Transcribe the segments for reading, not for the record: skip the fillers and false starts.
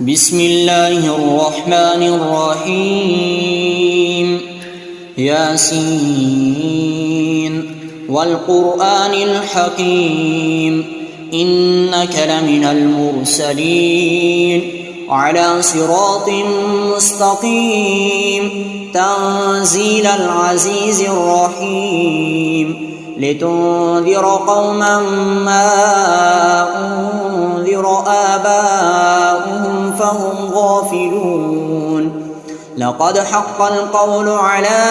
بسم الله الرحمن الرحيم ياسين والقرآن الحكيم إنك لمن المرسلين على صراط مستقيم تنزيل العزيز الرحيم لتنذر قوما ما أنذر آباؤهم فهم غافلون لقد حق القول على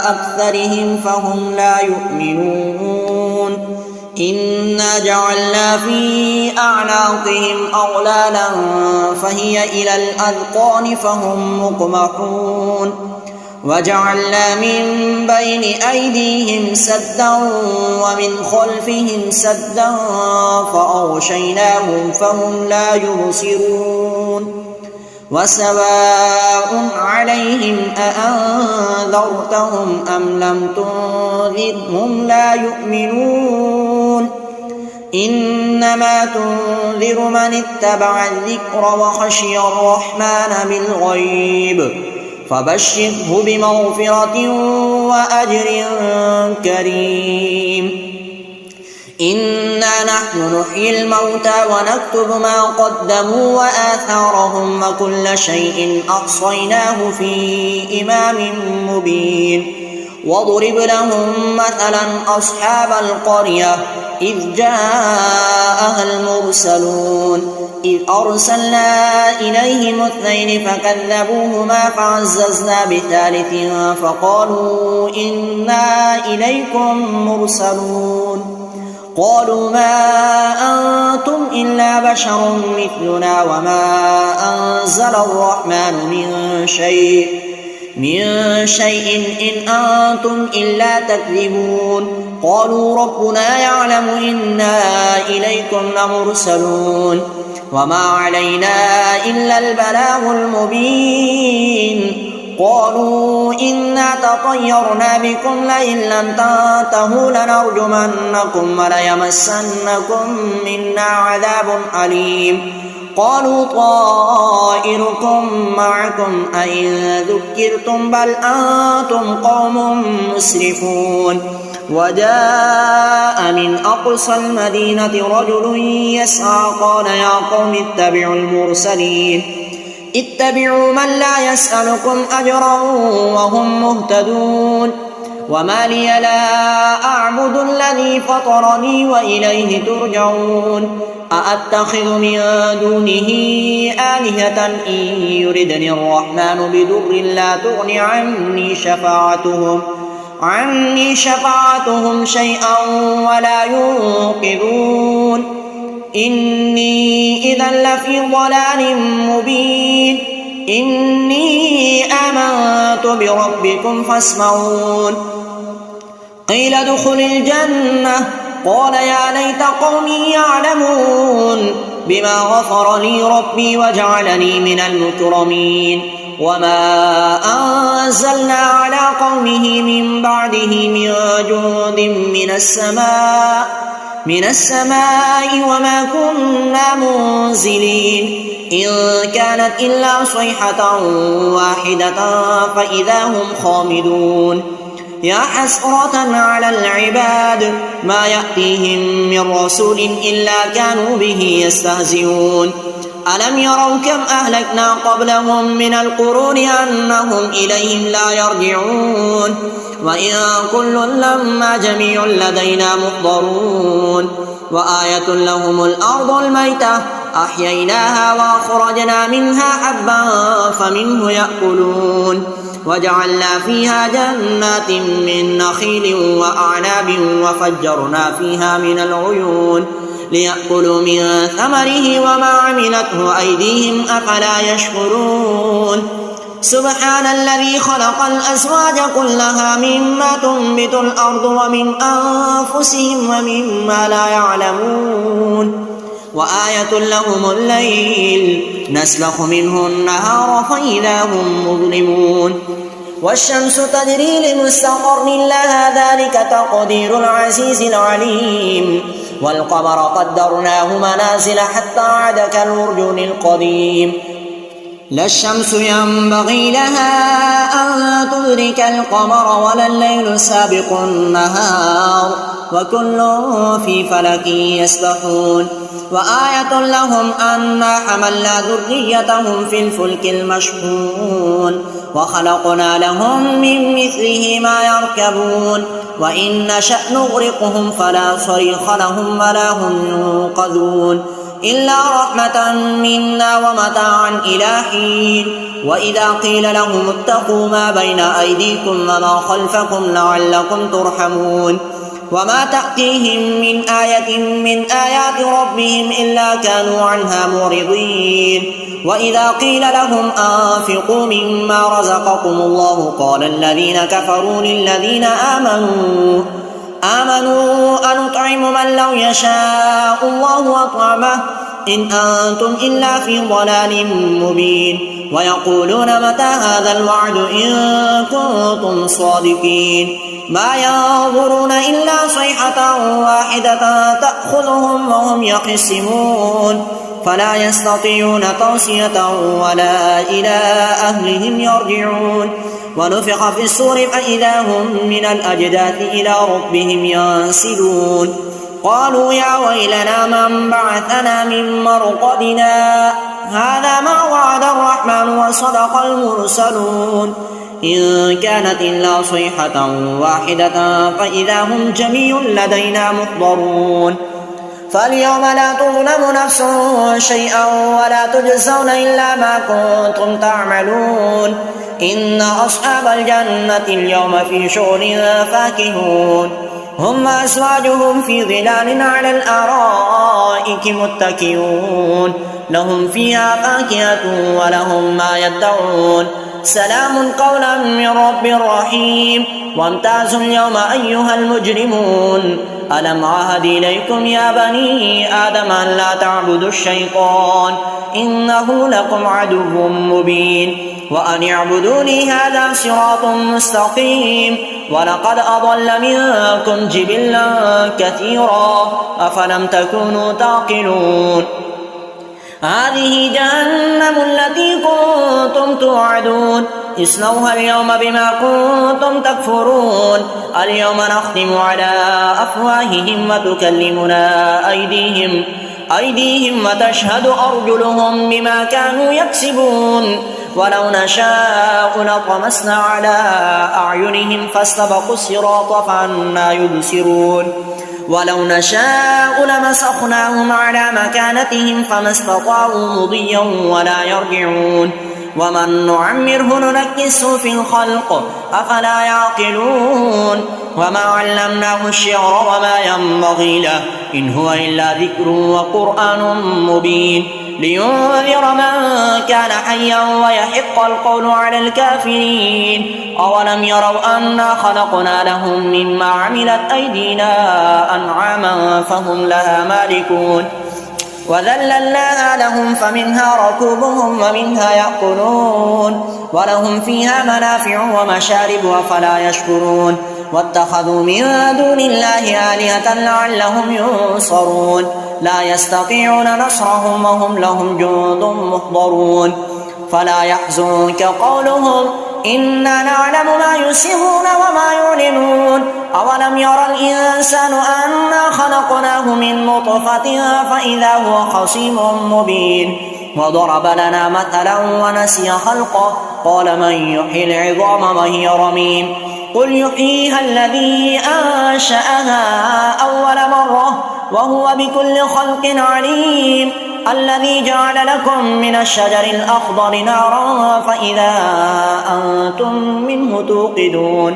أكثرهم فهم لا يؤمنون إنا جعلنا في أعناقهم أغلالا فهي إلى الأذقان فهم مقمحون وجعلنا من بين أيديهم سدا ومن خلفهم سدا فأغشيناهم فهم لا يبصرون وسواء عليهم أأنذرتهم أم لم تنذرهم لا يؤمنون إنما تنذر من اتبع الذكر وخشي الرحمن بالغيب فبشره بمغفرة وأجر كريم إنا نحن نحيي الموتى ونكتب ما قدموا وآثارهم وكل شيء أحصيناه في إمام مبين واضرب لهم مثلا أصحاب القرية إذ جاءها المرسلون إذ أرسلنا إليهم اثنين فكذبوهما فعززنا بثالث فقالوا إنا إليكم مرسلون قالوا ما أنتم إلا بشر مثلنا وما أنزل الرحمن من شيء إن أنتم إلا تكذبون قالوا ربنا يعلم إنا إليكم لمرسلون وما علينا إلا البلاغ المبين قالوا إنا تطيرنا بكم لئن لم تنتهوا لنرجمنكم وليمسنكم منا عذاب أليم قالوا طائركم معكم أئن ذكرتم بل أنتم قوم مسرفون وجاء من أقصى المدينة رجل يسعى قال يا قوم اتبعوا المرسلين اتبعوا من لا يسألكم أجرا وهم مهتدون وما لي لا أعبد الذي فطرني وإليه ترجعون أأتخذ من دونه آلهة إن يردني الرحمن بضر لا تغن عني شفاعتهم شيئا ولا ينقذون إني إذا لفي ضلال مبين إني آمنت بربكم فاسمعون قيل ادخل الجنة قال يا ليت قومي يعلمون بما غفر لي ربي وجعلني من المكرمين وما أنزلنا على قومه من بعده من جند من السماء وما كنا منزلين إن كانت إلا صيحة واحدة فإذا هم خامدون يا حسرة على العباد ما يأتيهم من رسول إلا كانوا به يستهزئون ألم يروا كم أهلكنا قبلهم من القرون أنهم إليهم لا يرجعون وإن كل لما جميع لدينا محضرون وآية لهم الأرض الميتة أحييناها وأخرجنا منها حبا فمنه يأكلون وجعلنا فيها جنات من نخيل وأعناب وفجرنا فيها من العيون ليأكلوا من ثمره وما عملته أيديهم أفلا يشكرون سبحان الذي خلق الأزواج كلها مما تنبت الأرض ومن أنفسهم ومما لا يعلمون وآية لهم الليل نسلخ منه النهار فإذا هم مظلمون والشمس تجري لمستقر لها ذلك تقدير العزيز العليم والقمر قدرناه منازل حتى عاد كالعرجون القديم لا الشمس ينبغي لها أن تدرك القمر ولا الليل سابق النهار وكل في فلك يسبحون وآية لهم أنا حملنا ذريتهم في الفلك المشحون وخلقنا لهم من مثله ما يركبون وإن نشأ نغرقهم فلا صريخ لهم ولا هم ينقذون إلا رحمة منا ومتاعا إلى حين وإذا قيل لهم اتقوا ما بين أيديكم وما خلفكم لعلكم ترحمون وما تأتيهم من آية من آيات ربهم إلا كانوا عنها معرضين وإذا قيل لهم أنفقوا مما رزقكم الله قال الذين كفروا للذين آمنوا أنطعم من لو يشاء الله أطعمه إن أنتم إلا في ضلال مبين ويقولون متى هذا الوعد إن كنتم صادقين ما ينظرون إلا صيحة واحدة تأخذهم وهم يخصمون فلا يستطيعون توصية ولا إلى أهلهم يرجعون ونفخ في الصور فإذا هم من الأجداث إلى ربهم ينسلون قالوا يا ويلنا من بعثنا من مرقدنا هذا ما وعد الرحمن وصدق المرسلون إن كانت إلا صيحة واحدة فإذا هم جميع لدينا محضرون فاليوم لا تظلم نفس شيئا ولا تجزون إلا ما كنتم تعملون إن أصحاب الجنة اليوم في شغل فاكهون هم وأزواجهم في ظلال على الأرائك متكئون لهم فيها فاكهة ولهم ما يدعون سلام قولا من رب رحيم وامتازوا اليوم أيها المجرمون ألم عهد إليكم يا بني آدم أن لا تعبدوا الشيطان إنه لكم عدو مبين وأن اعبدوني هذا صراط مستقيم ولقد أضل منكم جبلا كثيرا أفلم تكونوا تعقلون هذه جهنم التي كنتم توعدون اصلوها اليوم بما كنتم تكفرون اليوم نختم على أفواههم وتكلمنا أيديهم وتشهد أرجلهم بما كانوا يكسبون ولو نشاء لطمسنا على أعينهم فاستبقوا الصراط فأنى يبصرون ولو نشاء لمسخناهم على مكانتهم فما استطاعوا مضيا ولا يرجعون ومن نعمره ننكسه في الخلق أفلا يعقلون وما علمناه الشعر وما ينبغي له إن هو إلا ذكر وقرآن مبين لينذر من كان حيا ويحق القول على الكافرين أولم يروا أنا خلقنا لهم مما عملت أيدينا أنعاما فهم لها مالكون وذللناها لهم فمنها ركوبهم ومنها يأكلون ولهم فيها منافع ومشارب أفلا يشكرون واتخذوا من دون الله آلهة لعلهم ينصرون لا يستطيعون نصرهم وهم لهم جند محضرون فلا يحزنك قولهم إنا نعلم ما يسرون وما يعلنون أولم يرى الإنسان أنا خلقناه من نطفة فإذا هو خصيم مبين وضرب لنا مثلا ونسي خلقه قال من يحيي العظام وهي رميم قل يحييها الذي أنشأها أول مرة وهو بكل خلق عليم الذي جعل لكم من الشجر الأخضر نارا فإذا أنتم منه توقدون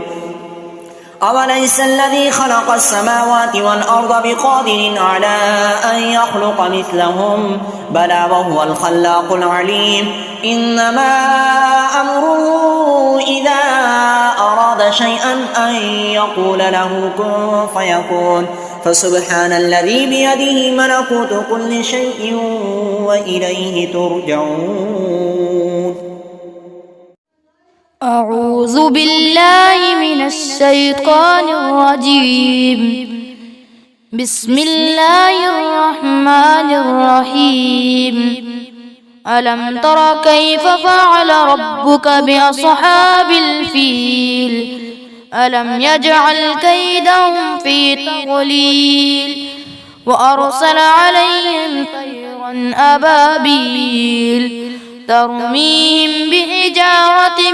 أوليس الذي خلق السماوات والأرض بقادر على أن يخلق مثلهم بلى وهو الخلاق العليم إنما أمره إذا أراد شيئا أن يقول له كن فيكون فسبحان الذي بيده ملكوت كل شيء وإليه ترجعون أعوذ بالله من الشيطان الرجيم بسم الله الرحمن الرحيم. ألم تر كيف فعل ربك بأصحاب الفيل؟ ألم يجعل كيدهم في تضليل وأرسل عليهم طيرا أبابيل ترميهم بحجارة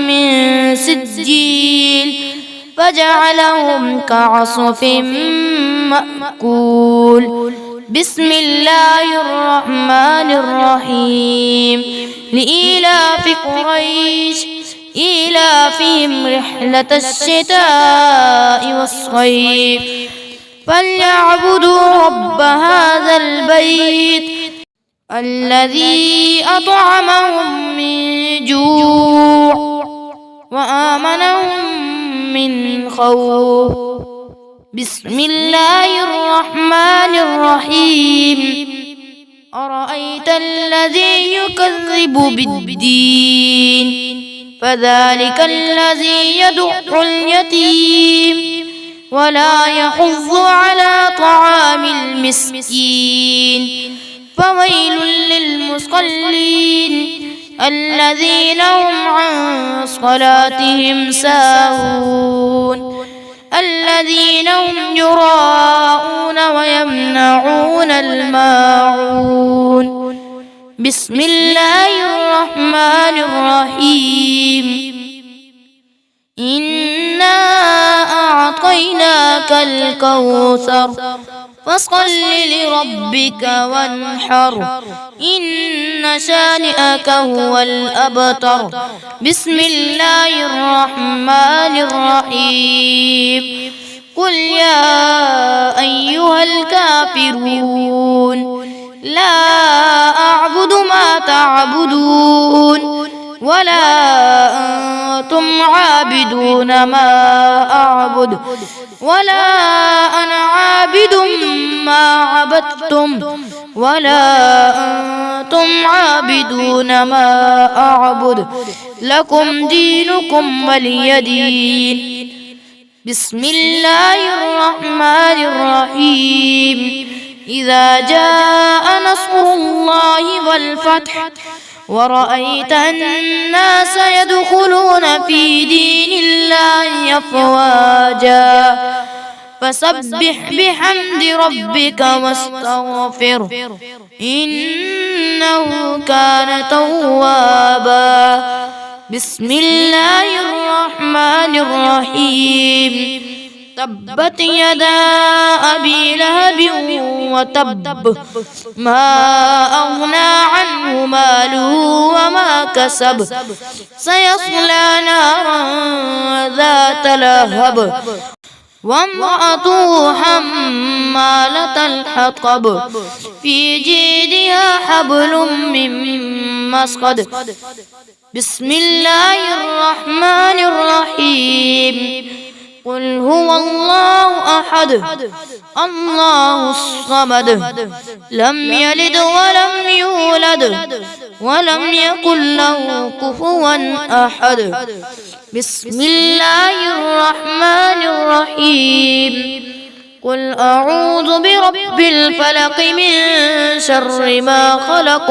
من سجيل فجعلهم كعصف مأكول. بسم الله الرحمن الرحيم. لإيلاف قريش إيلافهم رحلة الشتاء والصيف فليعبدوا رب هذا البيت الذي أطعمهم من جوع وآمنهم من خوف. بسم الله الرحمن الرحيم. أرأيت الذي يكذب بالدين فذلك الذي يدع اليتيم ولا يحض على طعام المسكين فويل للمصلين الذين هم عن صلاتهم ساهون الذين هم يراءون ويمنعون الماعون. بسم الله الرحمن الرحيم. إنا أعطيناك الكوثر فصل لربك وانحر إن شانئك هو الأبتر. بسم الله الرحمن الرحيم. قل يا أيها الكافرون لا أعبد ما تعبدون ولا أنتم عابدون ما أعبد ولا أنا عابد ما عبدتم ولا أنتم عابدون ما أعبد لكم دينكم ولي دين. بسم الله الرحمن الرحيم. إذا جاء نصر الله والفتح ورأيت الناس يدخلون في دين الله أفواجا فسبح بحمد ربك واستغفره إنه كان توابا. بسم الله الرحمن الرحيم. تبت يدا أبي لهب وتب ما أغنى عنه ماله وما كسب سيصلى نارا ذات لهب وامرأته حمالة الحطب في جيدها حبل من مسقد. بسم الله الرحمن الرحيم. قل هو الله أحد الله الصمد لم يلد ولم يولد ولم يكن له كفوا أحد. بسم الله الرحمن الرحيم. قل أعوذ برب الفلق من شر ما خلق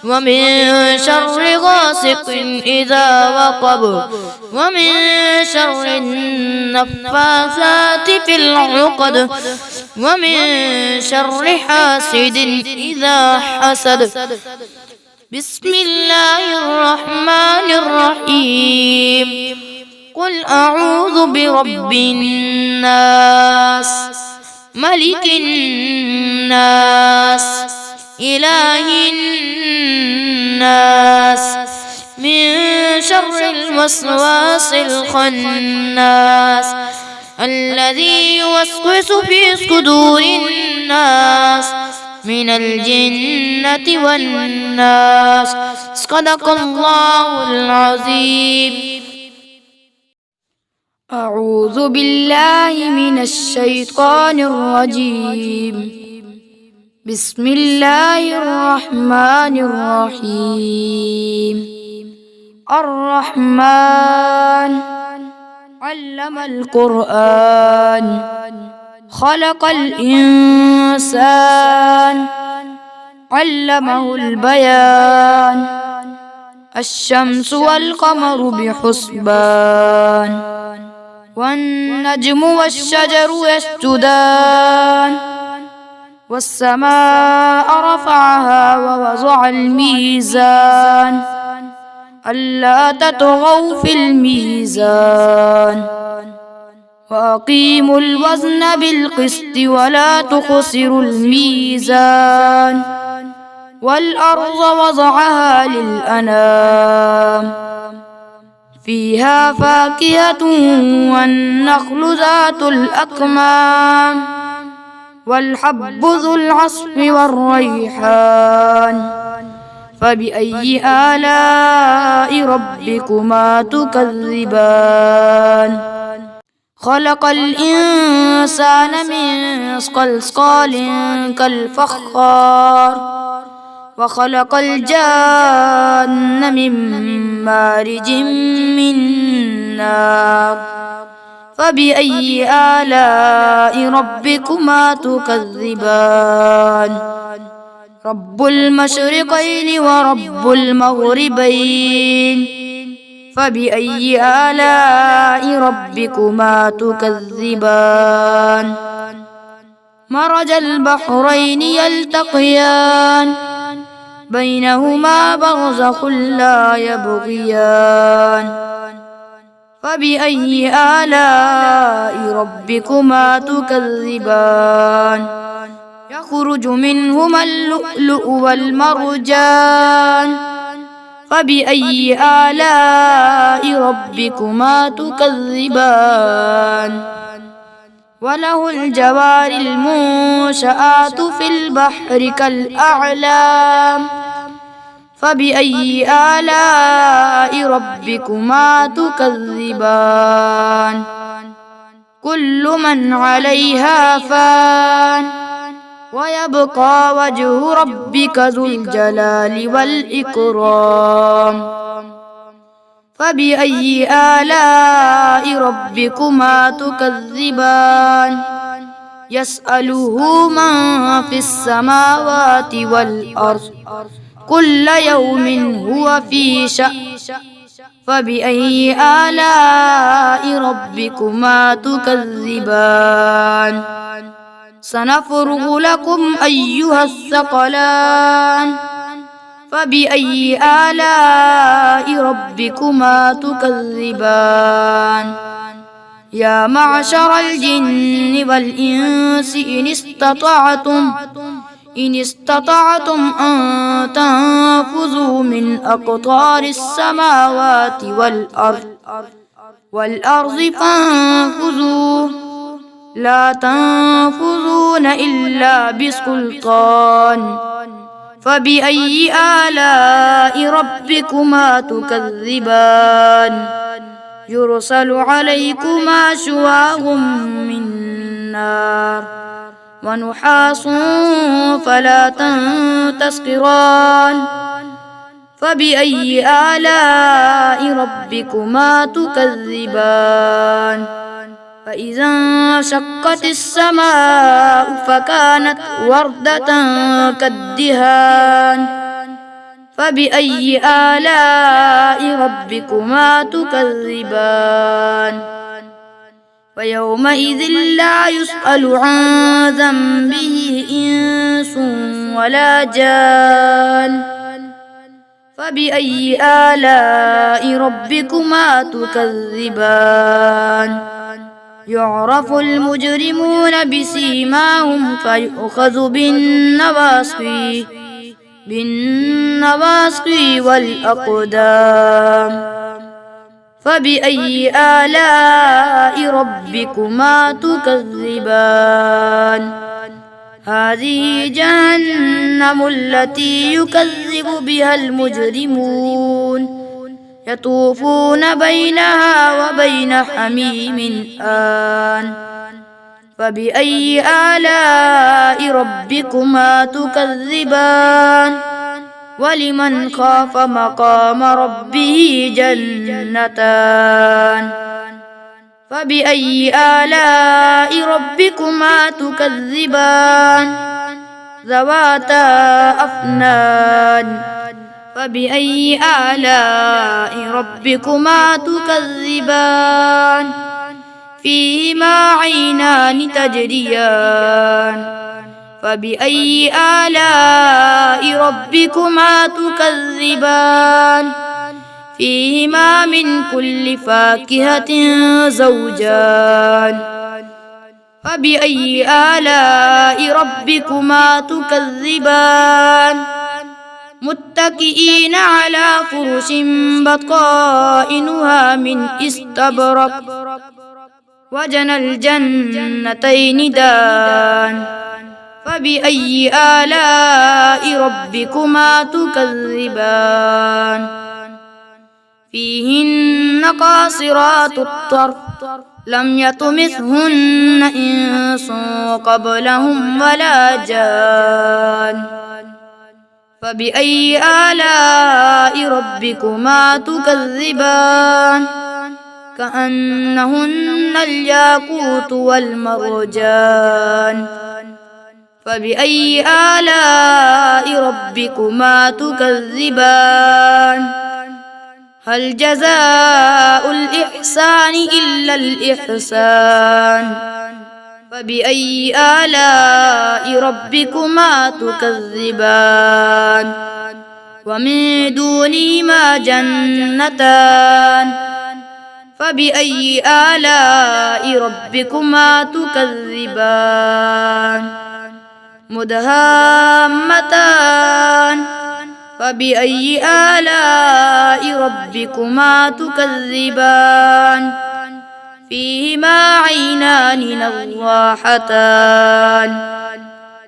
ومن شر غاسق إذا وقب ومن شر النفاثات في العقد ومن شر حاسد إذا حسد. بسم الله الرحمن الرحيم. قل أعوذ برب الناس ملك الناس إله الناس من شر الوسواس الخناس الذي يوسوس في صدور الناس من الجنة والناس. صدق الله العظيم. أعوذ بالله من الشيطان الرجيم. بسم الله الرحمن الرحيم. الرحمن علم القرآن خلق الإنسان علمه البيان الشمس والقمر بحسبان والنجم والشجر يسجدان والسماء رفعها ووضع الميزان ألا تطغوا في الميزان وأقيموا الوزن بالقسط ولا تخسروا الميزان والأرض وضعها للأنام فيها فاكهة والنخل ذات الأكمام والحب ذو العصف والريحان فبأي آلاء ربكما تكذبان خلق الإنسان من صلصال كالفخار وخلق الجان من مارج من نار فبأي آلاء ربكما تكذبان رب المشرقين ورب المغربين فبأي آلاء ربكما تكذبان مرج البحرين يلتقيان بينهما برزخ لا يبغيان فبأي آلاء ربكما تكذبان يخرج منهما اللؤلؤ والمرجان فبأي آلاء ربكما تكذبان وله الجوار المنشآت في البحر كالأعلام فبأي آلاء ربكما تكذبان كل من عليها فان ويبقى وجه ربك ذو الجلال والإكرام فبأي آلاء ربكما تكذبان يسأله من في السماوات والأرض كل يوم هو في شأن فبأي آلاء ربكما تكذبان سنفرغ لكم أيها الثقلان فبأي آلاء ربكما تكذبان يا معشر الجن والإنس إن استطعتم أن تنفذوا من أقطار السماوات والأرض فانفذوا لا تنفذون إلا بسلطان فبأي آلاء ربكما تكذبان يرسل عليكما شواظ من نار ونحاس فلا تنتصران فبأي آلاء ربكما تكذبان فإذا انشقت السماء فكانت وردة كالدهان فبأي آلاء ربكما تكذبان ويومئذ لا يسأل عن ذنبه إنس ولا جان فبأي آلاء ربكما تكذبان يعرف المجرمون بسيماهم فيؤخذ بالنواصي والأقدام فبأي آلاء ربكما تكذبان هذه جهنم التي يكذب بها المجرمون يطوفون بينها وبين حميم آن فبأي آلاء ربكما تكذبان ولمن خاف مقام ربه جنتان فبأي آلاء ربكما تكذبان ذواتا أفنان فبأي آلاء ربكما تكذبان فيهما عينان تجريان فبأي آلاء ربكما تكذبان فيهما من كل فاكهة زوجان فبأي آلاء ربكما تكذبان متكئين على فرش بطائنها من استبرق وجنى الجنتين دان فبأي آلاء ربكما تكذبان فيهن قاصرات الطرف لم يطمثهن إنس قبلهم ولا جان فبأي آلاء ربكما تكذبان كأنهن الياقوت والمرجان فبأي آلاء ربكما تكذبان هل جزاء الإحسان إلا الإحسان فبأي آلاء ربكما تكذبان ومن دونهما جنتان فبأي آلاء ربكما تكذبان مدهامتان فبأي آلاء ربكما تكذبان فيهما عينان نضاحتان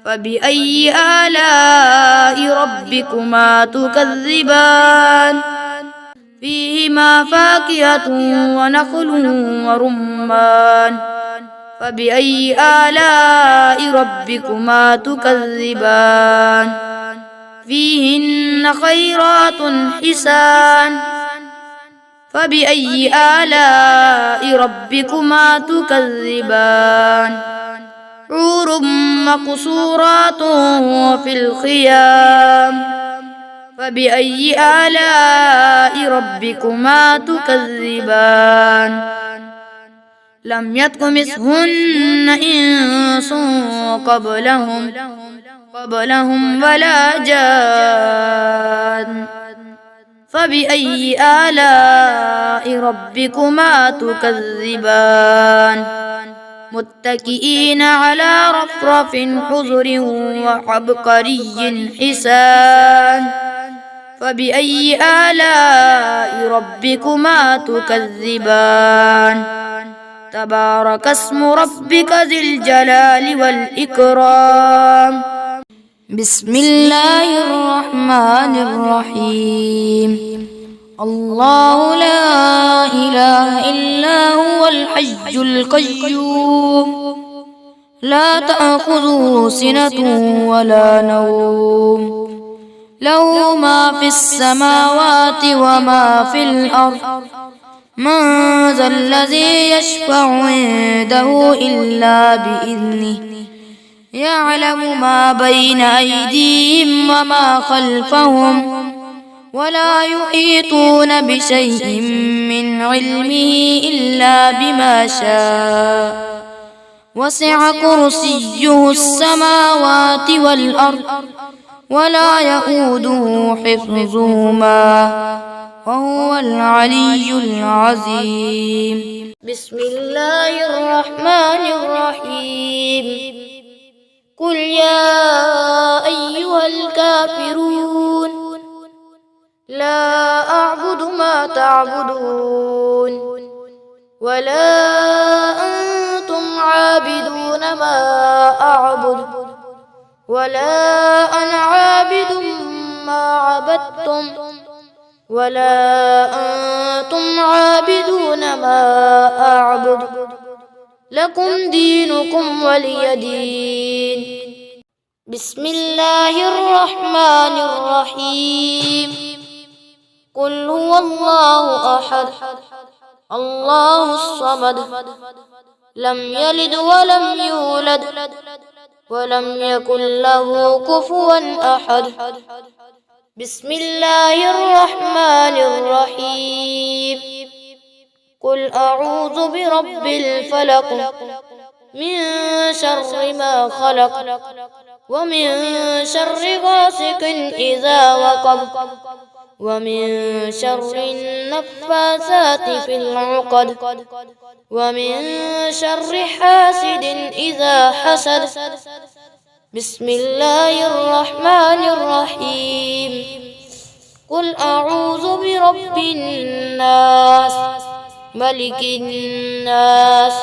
فبأي آلاء ربكما تكذبان فيهما فاكهة ونخل ورمان فبأي آلاء ربكما تكذبان فيهن خيرات حسان فبأي آلاء ربكما تكذبان حور مقصورات في الخيام فبأي آلاء ربكما تكذبان لم يطمثهن إنس قبلهم ولا جان فبأي آلاء ربكما تكذبان متكئين على رفرف خضر وعبقري حسان فبأي آلاء ربكما تكذبان تبارك اسم ربك ذي الجلال والإكرام بسم الله الرحمن الرحيم الله لا إله إلا هو الحي القيوم لا تأخذه سنة ولا نوم له ما في السماوات وما في الأرض من ذا الذي يشفع عنده إلا بإذنه يعلم ما بين أيديهم وما خلفهم ولا يحيطون بشيء من علمه إلا بما شاء وسع كرسيه السماوات والأرض ولا يئوده حفظهما وهو العلي العظيم بسم الله الرحمن الرحيم قل يا أيها الكافرون لا أعبد ما تعبدون ولا أنتم عابدون ما أعبد ولا أنا عابد ما عبدتم ولا أنتم عابدون ما أعبد لكم دينكم ولي دين بسم الله الرحمن الرحيم قل هو الله أحد الله الصمد لم يلد ولم يولد ولم يكن له كفوا أحد. بسم الله الرحمن الرحيم. قل أعوذ برب الفلق من شر ما خلق ومن شر غاسق إذا وقب ومن شر النفاثات في العقد ومن شر حاسد إذا حسد. بسم الله الرحمن الرحيم. قل أعوذ برب الناس ملك الناس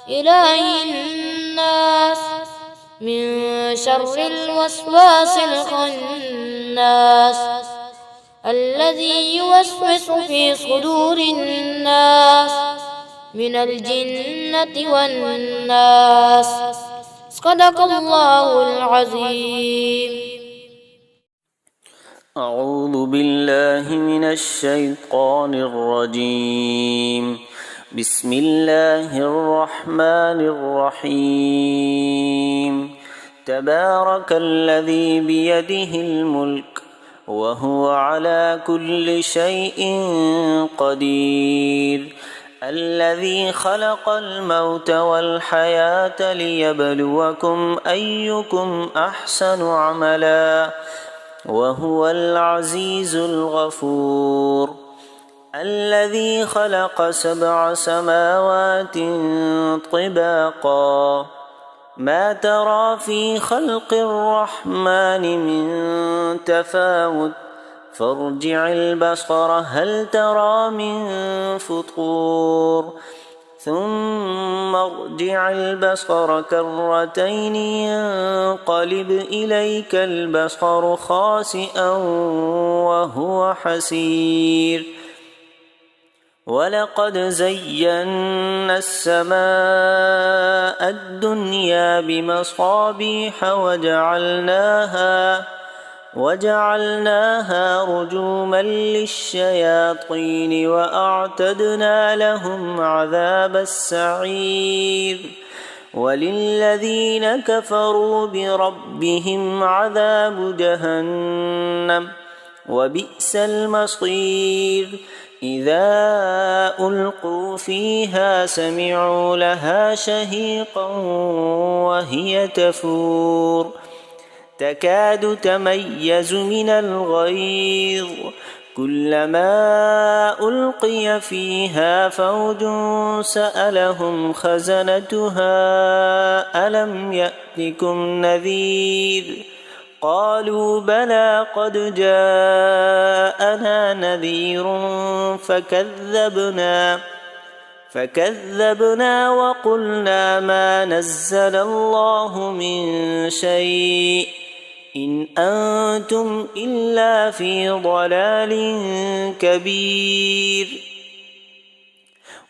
إله الناس من شر الوسواس الخناس الذي يوسوس في صدور الناس من الجنة والناس. صدق الله العظيم. أعوذ بالله من الشيطان الرجيم. بسم الله الرحمن الرحيم. تبارك الذي بيده الملك وهو على كل شيء قدير. الذي خلق الموت والحياة ليبلوكم أيكم أحسن عملا وهو العزيز الغفور. الذي خلق 7 سماوات طباقا ما ترى في خلق الرحمن من تفاوت فارجع البصر هل ترى من فطور ثم ارجع البصر كرتين ينقلب إليك البصر خاسئا وهو حسير. ولقد زينا السماء الدنيا بمصابيح وجعلناها رجوما للشياطين وأعتدنا لهم عذاب السعير. وللذين كفروا بربهم عذاب جهنم وبئس المصير. إذا ألقوا فيها سمعوا لها شهيقا وهي تفور تكاد تميز من الغيظ كلما ألقي فيها فوج سألهم خزنتها ألم يأتكم نذير قالوا بلى قد جاءنا نذير فكذبنا وقلنا ما نزل الله من شيء إن أنتم إلا في ضلال كبير.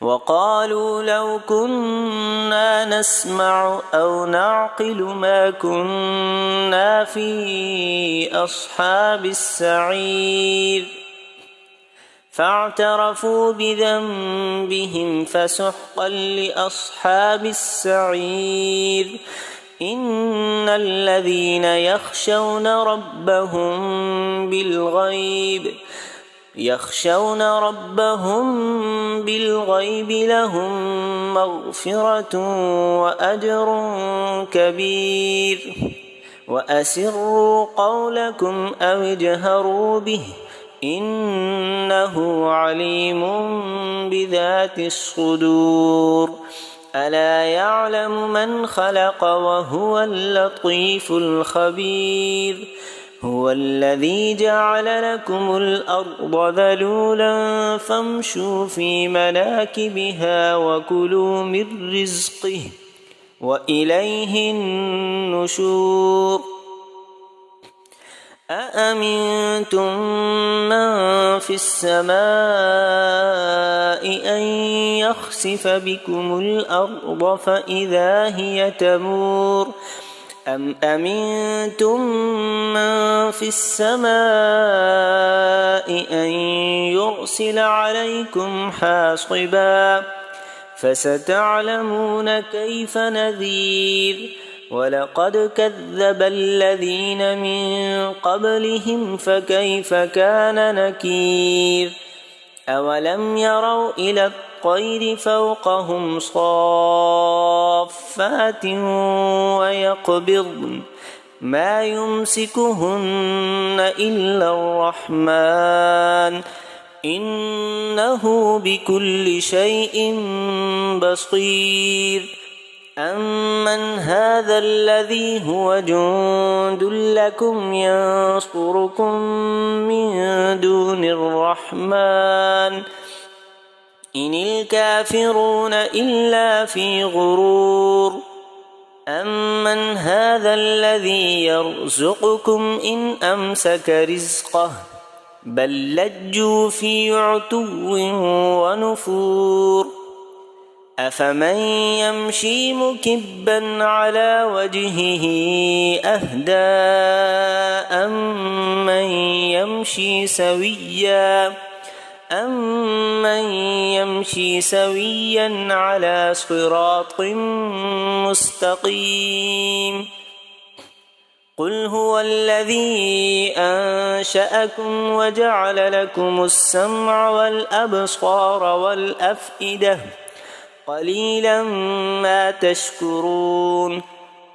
وقالوا لو كنا نسمع أو نعقل ما كنا في أصحاب السعير فاعترفوا بذنبهم فسحقا لأصحاب السعير. إن الذين يخشون ربهم بالغيب لهم مغفرة وأجر كبير. وأسروا قولكم أو اجهروا به إنه عليم بذات الصدور. ألا يعلم من خلق وهو اللطيف الخبير. هو الذي جعل لكم الأرض ذلولا فامشوا في مناكبها وكلوا من رزقه وإليه النشور. أأمنتم من في السماء أن يخسف بكم الأرض فإذا هي تمور أم أمنتم من في السماء أن يرسل عليكم حاصبا فستعلمون كيف نذير ولقد كذب الذين من قبلهم فكيف كان نكير أولم يروا إلى الطير فوقهم صافات ويقبضن ما يمسكهن إلا الرحمن إنه بكل شيء بصير أمن هذا الذي هو جند لكم ينصركم من دون الرحمن إن الكافرون إلا في غرور أمن هذا الذي يرزقكم إن أمسك رزقه بل لجوا في عتو ونفور أفمن يمشي مكبا على وجهه أهدى أمن يمشي سويا على صراط مستقيم قل هو الذي أنشأكم وجعل لكم السمع والأبصار والأفئدة قليلا ما تشكرون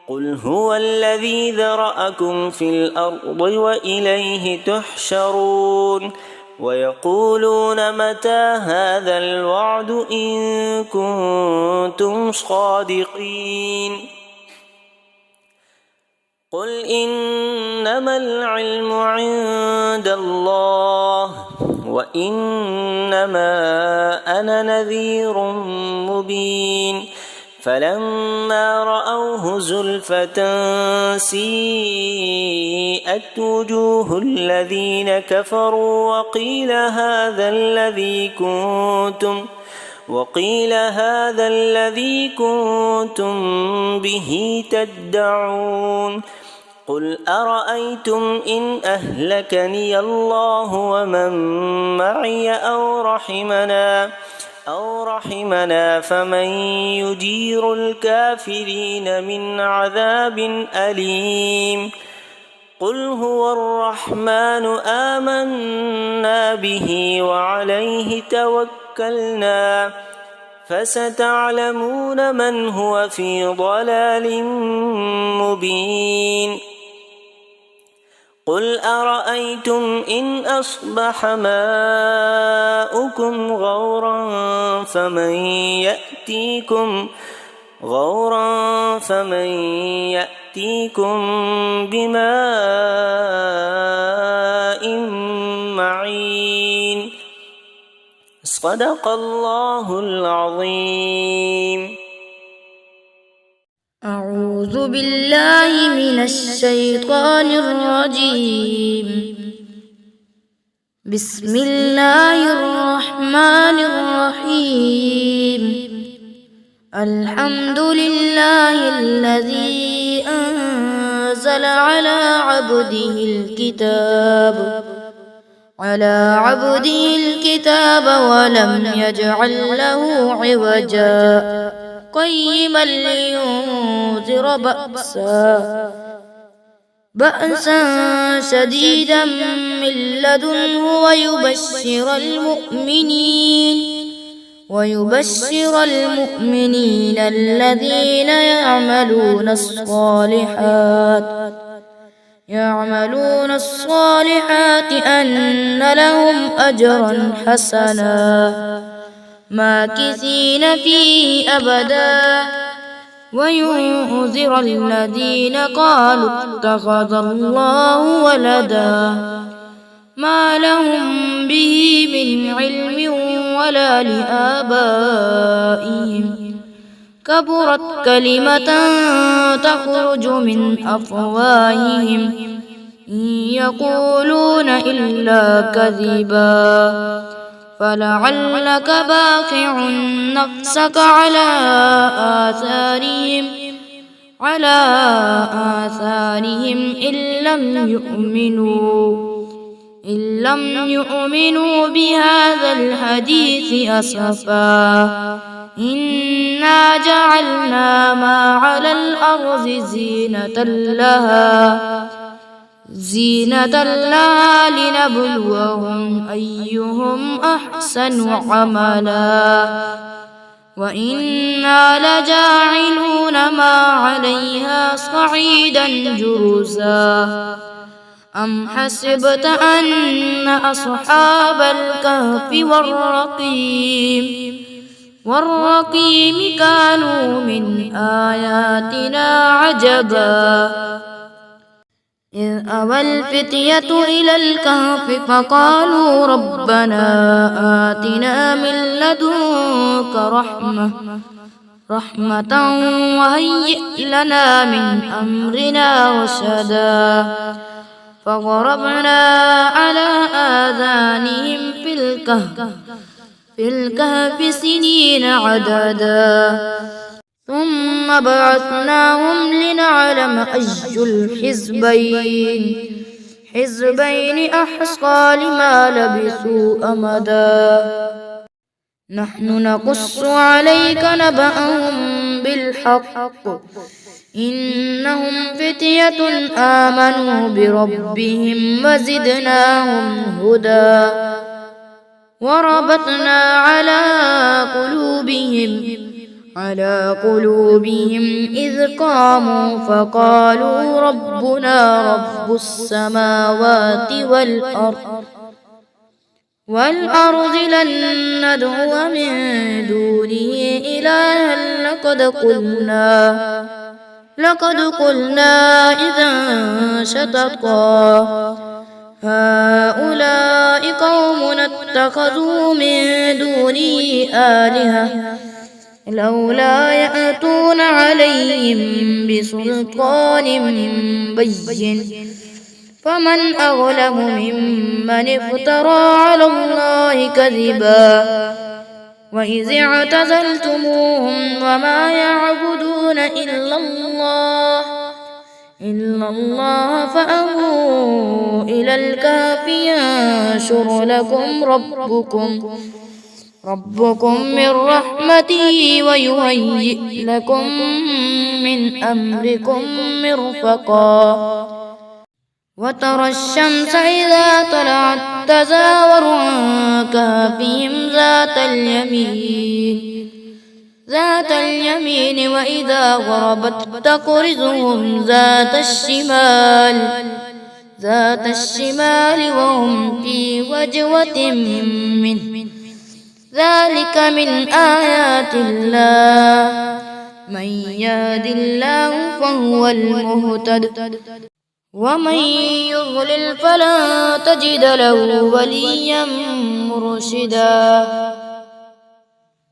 قل هو الذي ذرأكم في الأرض وإليه تحشرون ويقولون متى هذا الوعد إن كنتم صادقين قل إنما العلم عند الله وإنما أنا نذير مبين فلما رأوه زلفة سيئت وجوه الذين كفروا وقيل هذا الذي كنتم به تدعون قل أرأيتم إن أهلكني الله ومن معي أو رحمنا فمن يجير الكافرين من عذاب أليم قل هو الرحمن آمنا به وعليه توكلنا فستعلمون من هو في ضلال مبين قل أرأيتم إن أصبح ماؤكم غورا فمن يأتيكم بماء معين صدق الله العظيم أعوذ بالله من الشيطان الرجيم بسم الله الرحمن الرحيم الحمد لله الذي أنزل على عبده الكتاب ولم يجعل له عوجا قيما لينذر بأسا شديدا من لدنه ويبشر المؤمنين الذين يعملون الصالحات أن لهم أجرا حسنا ماكثين فيه أبدا وينذر الذين قالوا اتخذ الله ولدا ما لهم به من علم ولا لآبائهم كبرت كلمة تخرج من أفواههم إن يقولون إلا كذبا فلعلك باخع نفسك على آثارهم على آثارهم إن لم يؤمنوا بهذا الحديث أسفا إنا جعلنا ما على الأرض زينة لها لنبلوهم أيهم أحسن عملا وإنا لجاعلون ما عليها صعيدا جرزا أم حسبت أن أصحاب الكهف والرقيم كانوا من آياتنا عجبا إذ أوى الفتية إلى الكهف فقالوا ربنا آتنا من لدنك رحمة وهيئ لنا من أمرنا رشدا فضربنا على آذانهم في الكهف سنين عددا ثم بعثناهم لنعلم أي الحزبين أحصى لما لبثوا أمدا نحن نقص عليك نبأهم بالحق إنهم فتية آمنوا بربهم وزدناهم هدى وربطنا على قلوبهم إذ قاموا فقالوا ربنا رب السماوات والأرض لن ندعو من دونه إلها لقد قلنا إذا شططا هؤلاء قوم اتخذوا من دونه آلهة لولا يأتون عليهم بسلطان بين فمن أظلم ممن افترى على الله كذبا وإذ اعتزلتموهم وما يعبدون إلا الله فأووا إلى الكهف ينشر لكم ربكم من رحمته ويهيئ لكم من أمركم مرفقا وترى الشمس إذا طلعت تزاور عن كهفهم ذات اليمين وإذا غربت تقرضهم ذات الشمال وهم في وجوة منه ذلك من آيات الله من يهد الله فهو المهتد ومن يضلل فلا تجد له وليا مرشدا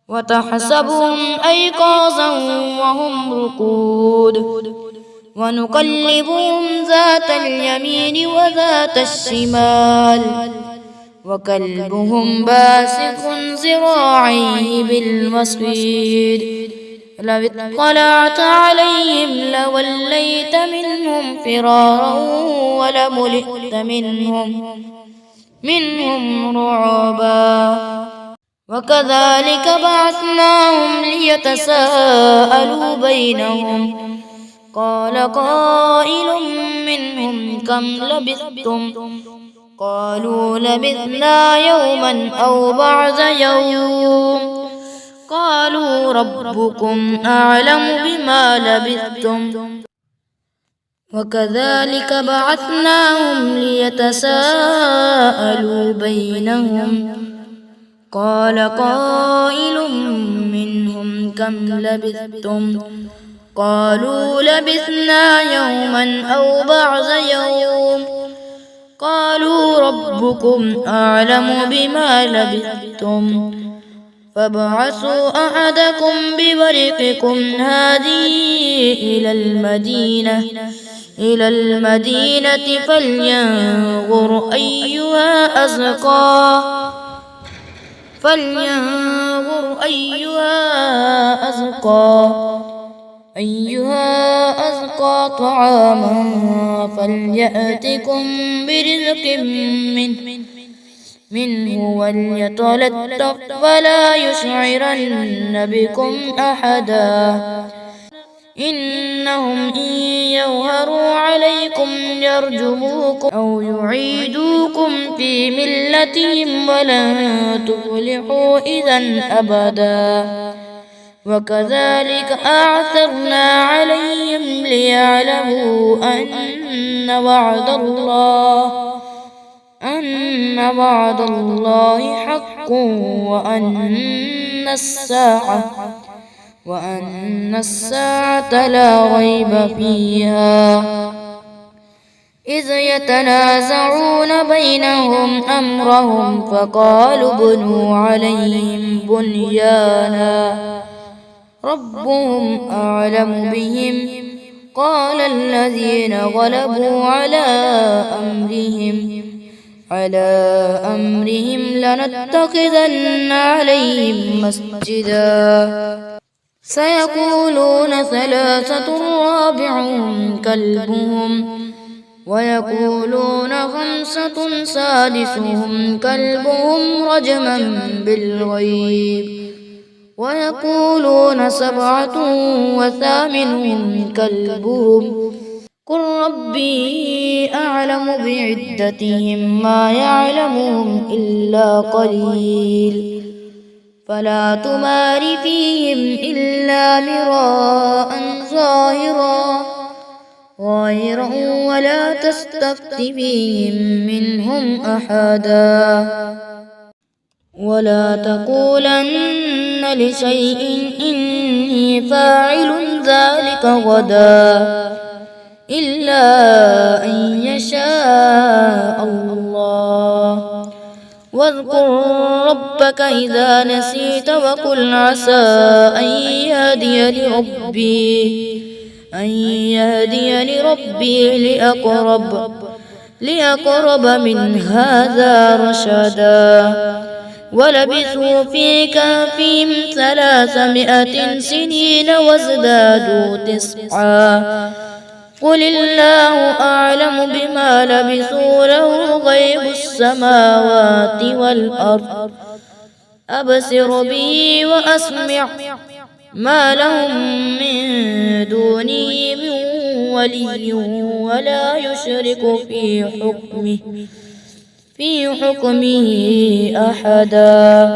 وتحسبهم أيقاظا وهم رقود ونقلبهم ذات اليمين وذات الشمال وكلبهم باسط ذراعيه بالوصيد لو اطلعت عليهم لوليت منهم فرارا ولملئت منهم رعبا وكذلك بعثناهم ليتساءلوا بينهم قال قائل منهم كم لبثتم قالوا لبثنا يوما أو بعض يوم قالوا ربكم أعلم بما لبثتم وكذلك بعثناهم ليتساءلوا بينهم قال قائل منهم كم لبثتم قالوا لبثنا يوما أو بعض يوم قالوا ربكم أعلم بما لبثتم فابعثوا أحدكم بورقكم هذه إلى المدينة فلينظر أيها أزكى أيها أزكى طعاما فليأتكم برزق منه وليتلطف ولا يشعرن بكم أحدا إنهم إن يظهروا عليكم يرجموكم أو يعيدوكم في ملتهم ولن تفلحوا إذا أبدا وكذلك أعثرنا عليهم ليعلموا أن وعد الله حق وأن الساعة لا ريب فيها إذ يتنازعون بينهم أمرهم فقالوا بنوا عليهم بنيانا ربهم أعلم بهم قال الذين غلبوا على أمرهم لنتخذن عليهم مسجدا سيقولون ثلاثة رابعهم كلبهم ويقولون خمسة سادسهم كلبهم رجما بالغيب ويقولون سبعة وثامنهم كلبهم قل ربي أعلم بعدتهم ما يعلمهم إلا قليل فلا تمار فيهم إلا مراء ظاهرا ولا تستفت فيهم منهم أحدا ولا تقولن لشيء إني فاعل ذلك غدا إلا أن يشاء الله واذكر ربك إذا نسيت وقل عسى أن يهديني ربي لأقرب من هذا رشدا ولبثوا في كهفهم 300 سنين وازدادوا 9 قل الله أعلم بما لبثوا له غيب السماوات والأرض أبصر به وأسمع ما لهم من دونه من ولي ولا يشرك في حكمه أحدا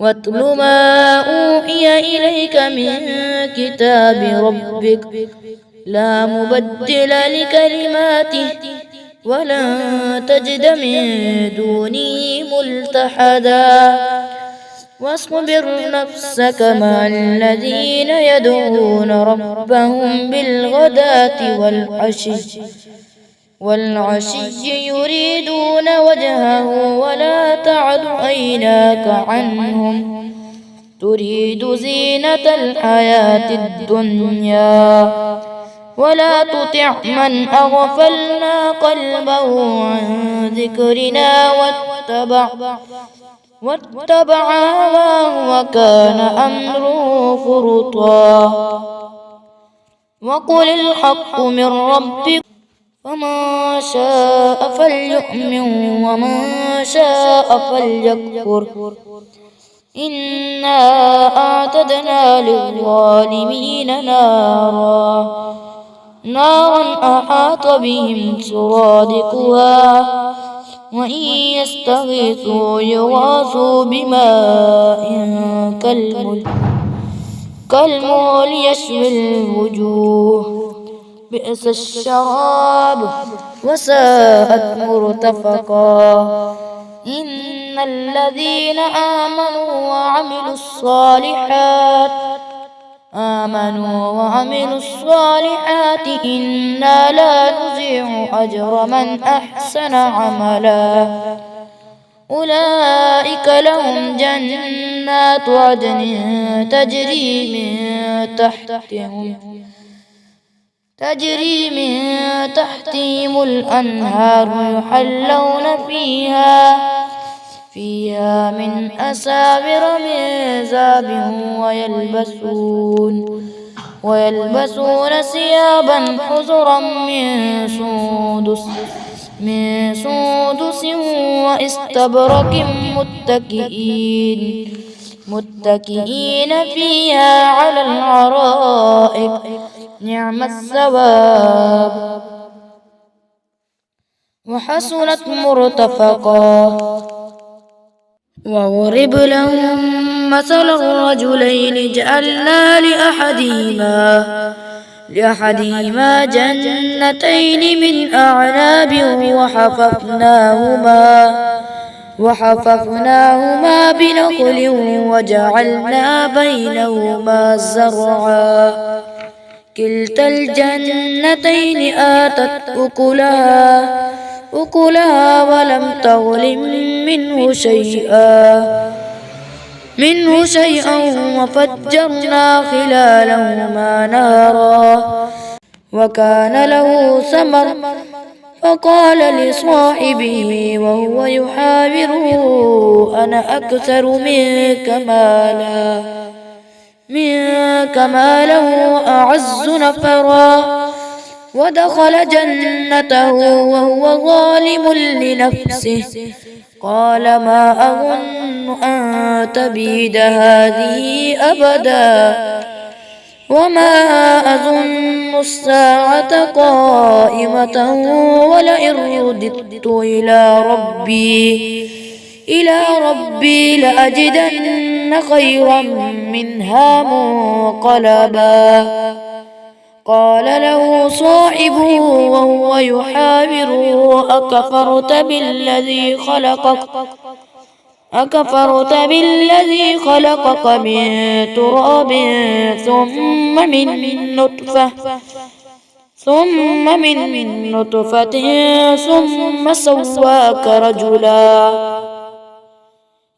واتل ما أوحي إليك من كتاب ربك لا مبدل لكلماته ولن تجد من دونه ملتحدا واصبر نفسك مع الذين يدعون ربهم بالغداة والعشي يريدون وجهه ولا تعد عيناك عنهم تريد زينة الحياة الدنيا ولا تطع من أغفلنا قلبه عن ذكرنا واتبع هواه وكان أمره فرطا وقل الحق من ربكم فمن شاء فليؤمن ومن شاء فليكفر إنا أعتدنا للظالمين نارا أحاط بهم سرادقها وإن يستغيثوا يغاثوا بماء كالمهل يشوي الوجوه بئس الشراب وساءت مرتفقا إن الذين آمنوا وعملوا الصالحات إنا لا نضيع أجر من أحسن عملا أولئك لهم جنات عدن تجري من تحتهم الأنهار يحلون فيها من أساور من ذهب ويلبسون ثيابا خضرا من سندس واستبرق متكئين فيها على الأرائك نعم الثواب وحسنت مرتفقا. واضرب لهم مثل الرجلين جعلنا لأحدهما جنتين من أعناب وحففناهما بنخل وجعلنا بينهما زرعا كلتا الجنتين آتت أكلها ولم تظلم منه شيئا وفجرنا خلالهما نهرا وكان له ثمر فقال لصاحبه وهو يحاوره أنا أكثر منك مالا وأعز نفرا ودخل جنته وهو ظالم لنفسه قال ما أظن أن تبيد هذه أبدا وما أظن الساعة قائمة ولئن رددت إلى ربي لأجدن خيرا منها منقلبا. قال له صاحبه وهو يحاوره أكفرت بالذي خلقك من تراب ثم من نطفة ثم سواك رجلا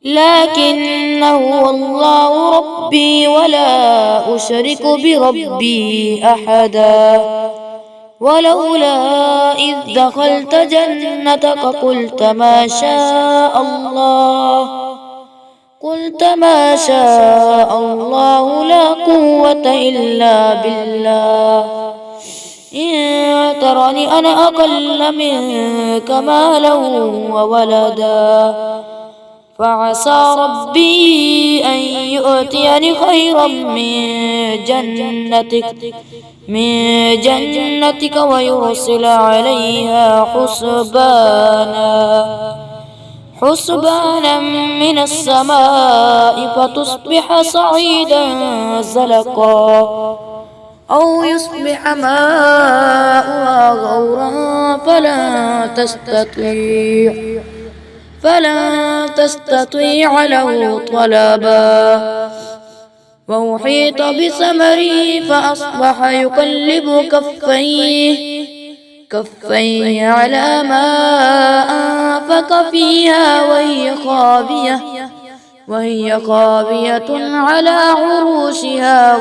لكن هو الله ربي ولا أشرك بربي أحدا. ولولا إذ دخلت جنتك قلت ما شاء الله لا قوة إلا بالله إن ترني أنا أقل منك مالا وولدا فعسى ربي أن يؤتيني خيرا من جنتك ويرسل عليها حسبانا من السماء فتصبح صعيدا زلقا أو يصبح ماؤها غورا فلن تستطيع له طلبا. وأحيط بثمره فأصبح يقلب كفيه على ما أنفق فيها وهي خاوية على عروشها